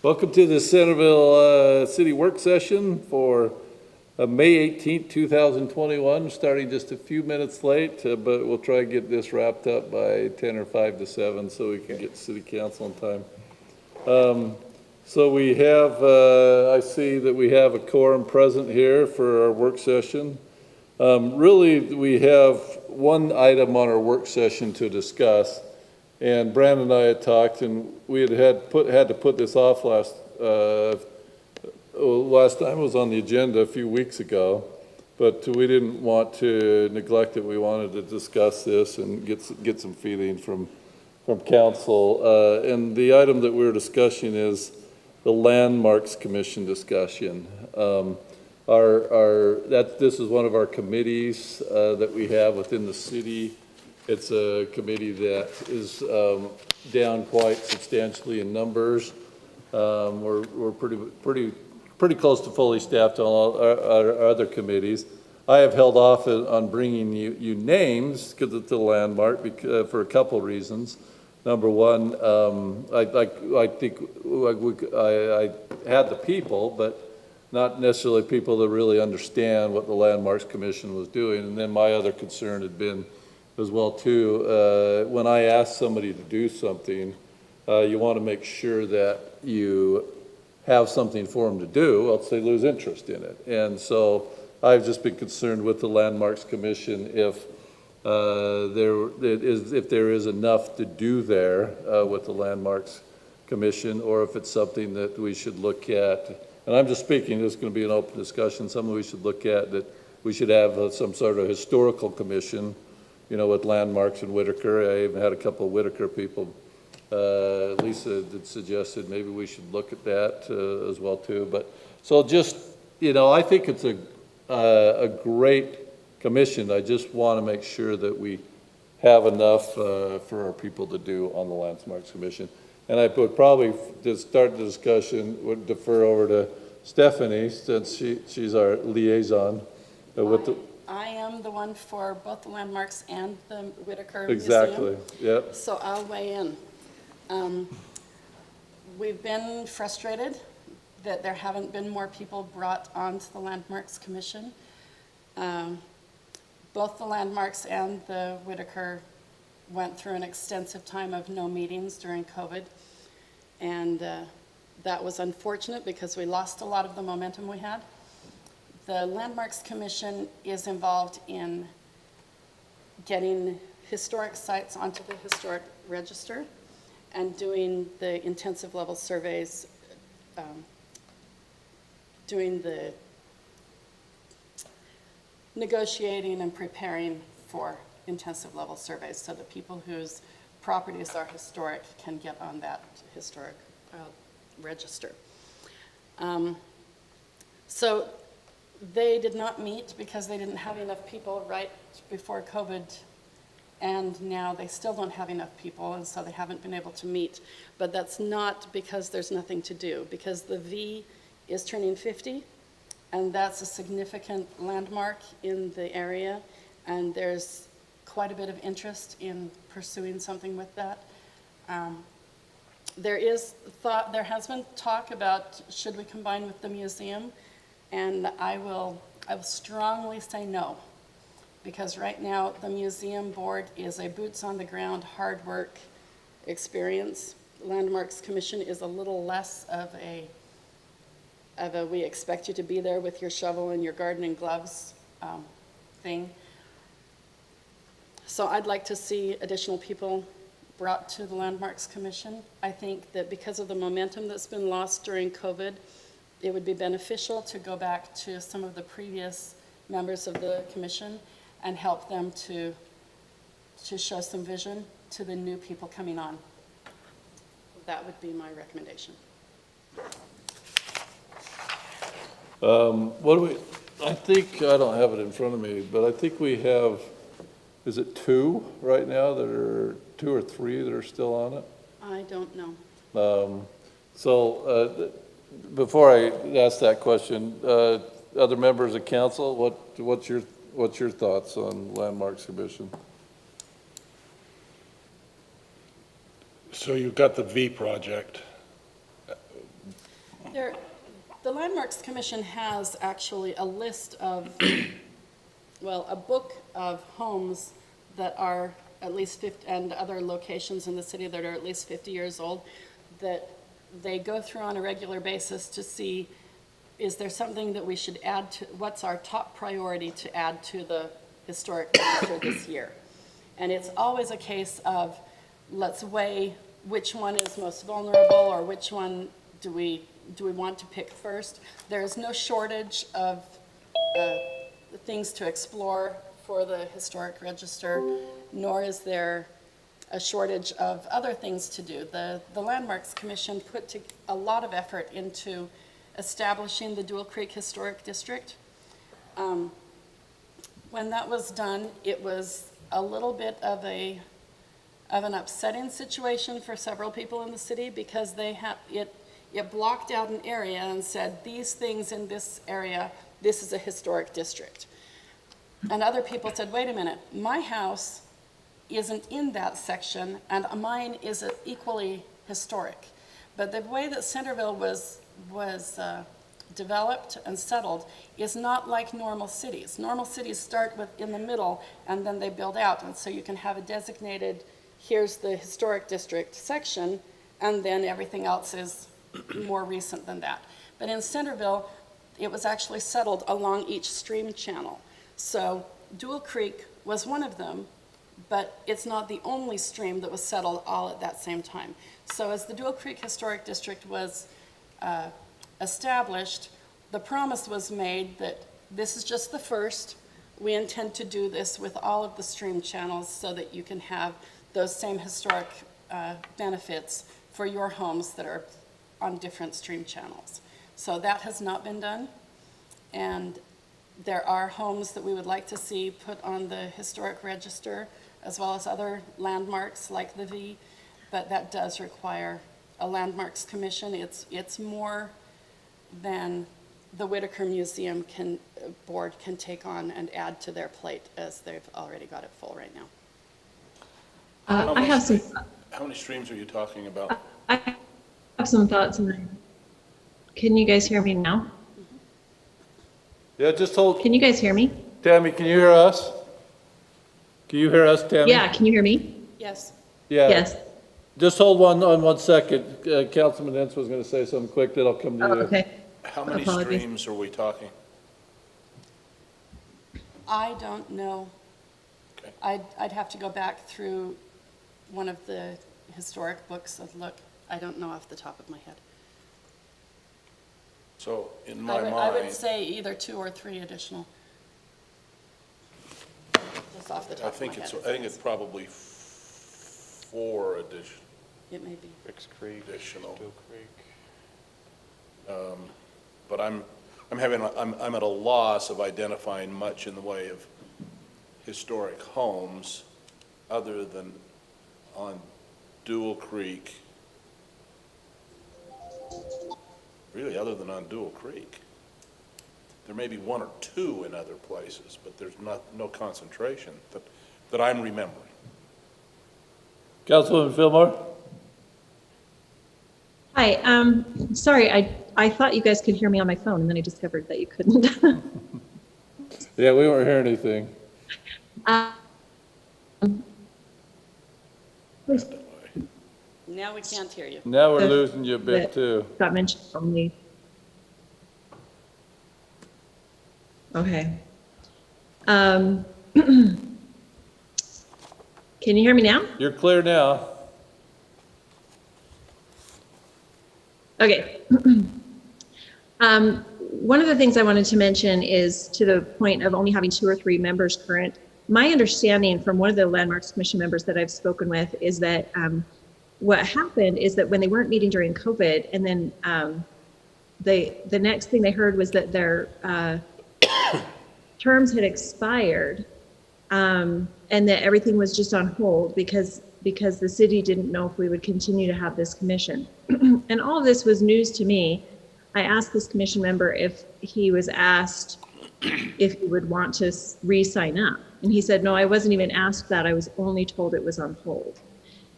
Welcome to the Centerville City Work Session for May 18th, 2021, starting just a few minutes late, but we'll try to get this wrapped up by 10 or 5 to 7 so we can get City Council on time. So we have, I see that we have a quorum present here for our work session. Really, we have one item on our work session to discuss. And Brandon and I had talked, and we had to put this off last time it was on the agenda a few weeks ago, but we didn't want to neglect it. We wanted to discuss this and get some feeling from council. And the item that we're discussing is the Landmarks Commission discussion. This is one of our committees that we have within the city. It's a committee that is down quite substantially in numbers. We're pretty close to fully staffed on all our other committees. I have held off on bringing you names because it's a landmark for a couple reasons. Number one, I think I had the people, but not necessarily people that really understand what the Landmarks Commission was doing. And then my other concern had been as well too, when I ask somebody to do something, you want to make sure that you have something for them to do, else they lose interest in it. And so I've just been concerned with the Landmarks Commission if there is enough to do there with the Landmarks Commission, or if it's something that we should look at. And I'm just speaking, this is going to be an open discussion, something we should look at, that we should have some sort of historical commission, you know, with Landmarks and Whitaker. I even had a couple of Whitaker people. Lisa had suggested maybe we should look at that as well too. But so just, you know, I think it's a great commission. I just want to make sure that we have enough for our people to do on the Landmarks Commission. And I would probably, to start the discussion, would defer over to Stephanie, since she's our liaison with the. I am the one for both the Landmarks and the Whitaker Exactly, Museum. yep. So I'll weigh in. We've been frustrated that there haven't been more people brought onto the Landmarks Commission. Both the Landmarks and the Whitaker went through an extensive time of no meetings during COVID. And that was unfortunate because we lost a lot of the momentum we had. The Landmarks Commission is involved in getting historic sites onto the historic register and doing the intensive level surveys, doing the negotiating and preparing for intensive level surveys so that people whose properties are historic can get on that historic register. So they did not meet because they didn't have enough people right before COVID, and now they still don't have enough people, and so they haven't been able to meet. But that's not because there's nothing to do, because the V is turning 50, and that's a significant landmark in the area, and there's quite a bit of interest in pursuing something with that. There has been talk about should we combine with the museum, and I will strongly say no, because right now the museum board is a boots on the ground, hard work experience. Landmarks Commission is a little less of a we expect you to be there with your shovel and your gardening gloves thing. So I'd like to see additional people brought to the Landmarks Commission. I think that because of the momentum that's been lost during COVID, it would be beneficial to go back to some of the previous members of the commission and help them to show some vision to the new people coming on. That would be my recommendation. I think, I don't have it in front of me, but I think we have, is it 2 right now that are, 2 or 3 that are still on it? I don't know. Before I ask that question, other members of council, what's your thoughts on Landmarks Commission? So you've got the V project. There, the Landmarks Commission has actually a list of, well, a book of homes that are at least 50, and other locations in the city that are at least 50 years old, that they go through on a regular basis to see, is there something that we should add to, what's our top priority to add to the historic register this year? And it's always a case of, let's weigh which one is most vulnerable, or which one do we want to pick first. There's no shortage of things to explore for the historic register, nor is there a shortage of other things to do. The Landmarks Commission put a lot of effort into establishing the Dual Creek Historic District. When that was done, it was a little bit of an upsetting situation for several people in the city, because it blocked out an area and said, these things in this area, this is a historic district. And other people said, wait a minute, my house isn't in that section, and mine is equally historic. But the way that Centerville was developed and settled is not like normal cities. Normal cities start in the middle, and then they build out. And so you can have a designated, here's the historic district section, and then everything else is more recent than that. But in Centerville, it was actually settled along each stream channel. So Dual Creek was one of them, but it's not the only stream that was settled all at that same time. So as the Dual Creek Historic District was established, the promise was made that this is just the first. We intend to do this with all of the stream channels so that you can have those same historic benefits for your homes that are on different stream channels. So that has not been done, and there are homes that we would like to see put on the historic register, as well as other landmarks like the V, but that does require a landmarks commission. It's more than the Whitaker Museum board can take on and add to their plate, as they've already got it full right now. I have some. How many streams are you talking about? I have some thoughts on that. Can you guys hear me now? Yeah, just hold, Can you guys hear me? Tammy, can you hear us? Can you hear us, Tammy? Yeah, can you hear me? Yes. Yeah. Yes. Just hold on 1 second. Councilman Entz was going to say something quick, then I'll come to Oh, you. okay. How many Apologies. streams are we talking? I don't know. Okay. I'd have to go back through one of the historic books and look. I don't know off the top of my head. So in I my would mind, say either 2 or 3 additional. Just off the I top of my think head. it's probably 4 It may be. Fix Creek, additional. Dual Creek. But I'm at a loss of identifying much in the way of historic homes other than on Dual Creek. Really, other than on Dual Creek. There may be 1 or 2 in other places, but there's no concentration that I'm remembering. Councilwoman Fillmore? Hi. Sorry, I thought you guys could hear me on my phone, and then I discovered that you couldn't. Yeah, we weren't hearing anything. Now we can't hear you. Now we're The- losing you a bit too. Got mentioned only. Okay. Can you hear me now? You're clear now. Okay. One of the things I wanted to mention is, to the point of only having 2 or 3 members current, my understanding from one of the Landmarks Commission members that I've spoken with is that what happened is that when they weren't meeting during COVID, and then the next thing they heard was that their terms had expired, and that everything was just on hold because the city didn't know if we would continue to have this commission. And all of this was news to me. I asked this commission member if he was asked if he would want to re-sign up. And he said, no, I wasn't even asked that. I was only told it was on hold.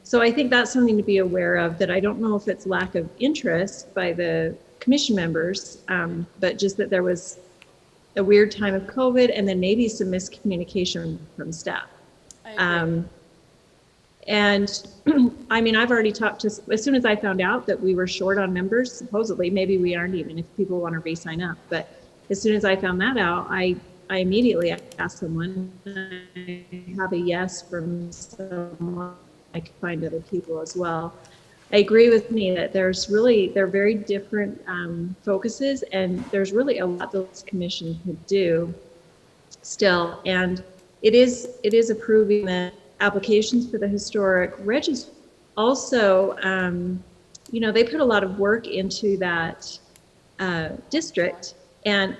So I think that's something to be aware of, that I don't know if it's lack of interest by the commission members, but just that there was a weird time of COVID and then maybe some miscommunication from staff. I agree. And I mean, I've already talked to, as soon as I found out that we were short on members, supposedly, maybe we aren't even if people want to re-sign up. But as soon as I found that out, I immediately asked someone, I have a yes from someone, I could find other people as well. I agree with me that they're very different focuses, and there's really a lot this commission could do still. And it is approving the applications for the historic registry. Also, you know, they put a lot of work into that district, and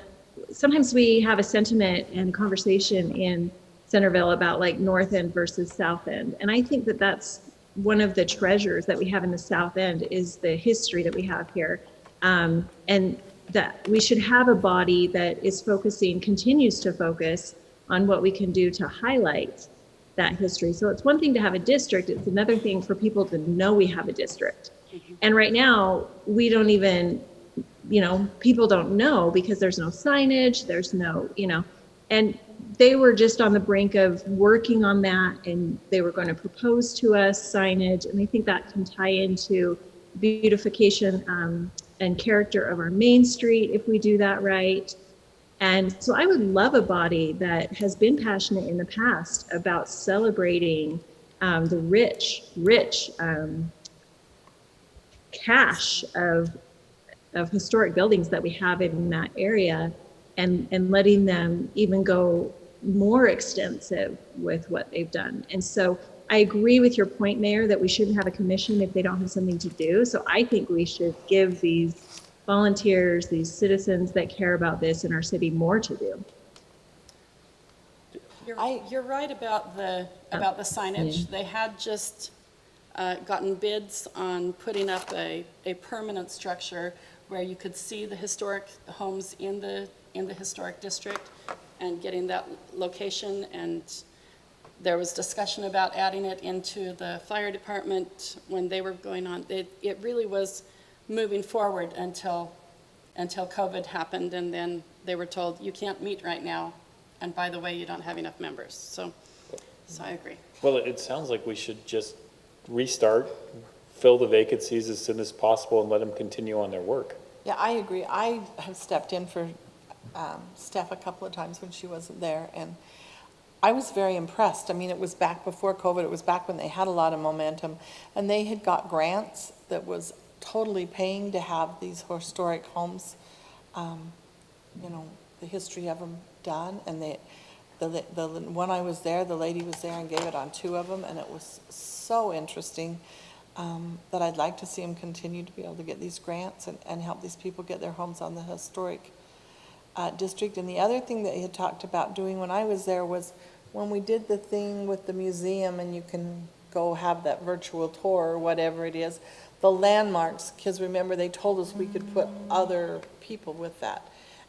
sometimes we have a sentiment and conversation in Centerville about like North End versus South End, and I think that that's one of the treasures that we have in the South End is the history that we have here, and that we should have a body that is continues to focus on what we can do to highlight that history. So it's one thing to have a district, it's another thing for people to know we have a district. And right now, we don't even, you know, people don't know because there's no signage, there's no, you know, and they were just on the brink of working on that, and they were going to propose to us signage, and I think that can tie into beautification and character of our main street if we do that right. And so I would love a body that has been passionate in the past about celebrating the rich cache of historic buildings that we have in that area, and letting them even go more extensive with what they've done. And so I agree with your point, Mayor, that we shouldn't have a commission if they don't have something to do. So I think we should give these volunteers, these citizens that care about this in our city more to do. You're right about the signage. They had just gotten bids on putting up a permanent structure where you could see the historic homes in the historic district and getting that location. And there was discussion about adding it into the fire department when they were going on. It really was moving forward until COVID happened, and then they were told, you can't meet right now, and by the way, you don't have enough members. So I agree. Well, it sounds like we should just restart, fill the vacancies as soon as possible, and let them continue on their work. Yeah, I agree. I have stepped in for Steph a couple of times when she wasn't there, and I was very impressed. I mean, it was back before COVID. It was back when they had a lot of momentum, and they had got grants that was totally paying to have these historic homes, you know, the history of them done. And when I was there, the lady was there and gave it on 2 of them, and it was so interesting that I'd like to see them continue to be able to get these grants and help these people get their homes on the historic district. And the other thing that they had talked about doing when I was there was when we did the thing with the museum, and you can go have that virtual tour or whatever it is, the landmarks, because remember they told us we could put other people with that.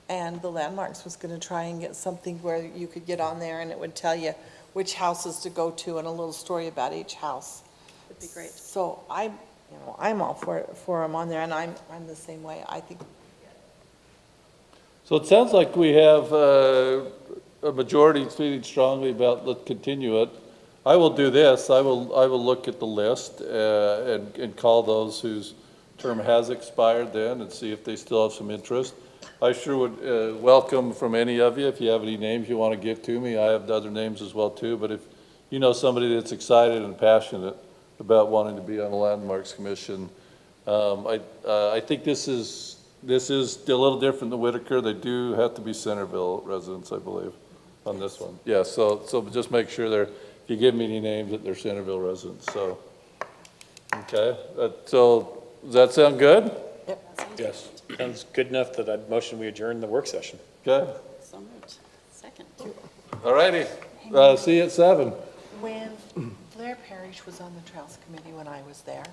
And the landmarks was going to try and get something where you could get on there and it would tell you which houses to go to and a little story about each house. Would be great. So I'm all for them on there, and I'm the same way. I think. So it sounds like we have a majority feeling strongly about let's continue it. I will do this. I will look at the list and call those whose term has expired then and see if they still have some interest. I sure would welcome from any of you, if you have any names you want to give to me. I have other names as well too, but if you know somebody that's excited and passionate about wanting to be on the Landmarks Commission, I think this is a little different than Whitaker. They do have to be Centerville residents, I believe, on this one. Yeah, so just make sure if you give me any names, that they're Centerville residents, so. Okay, so does that sound good? Yep. Yes. Sounds good enough that I'd motion we adjourn the work session. Okay, So moved. Second. all righty. See you at 7. When Blair Parrish was on the Trails Committee when I was there,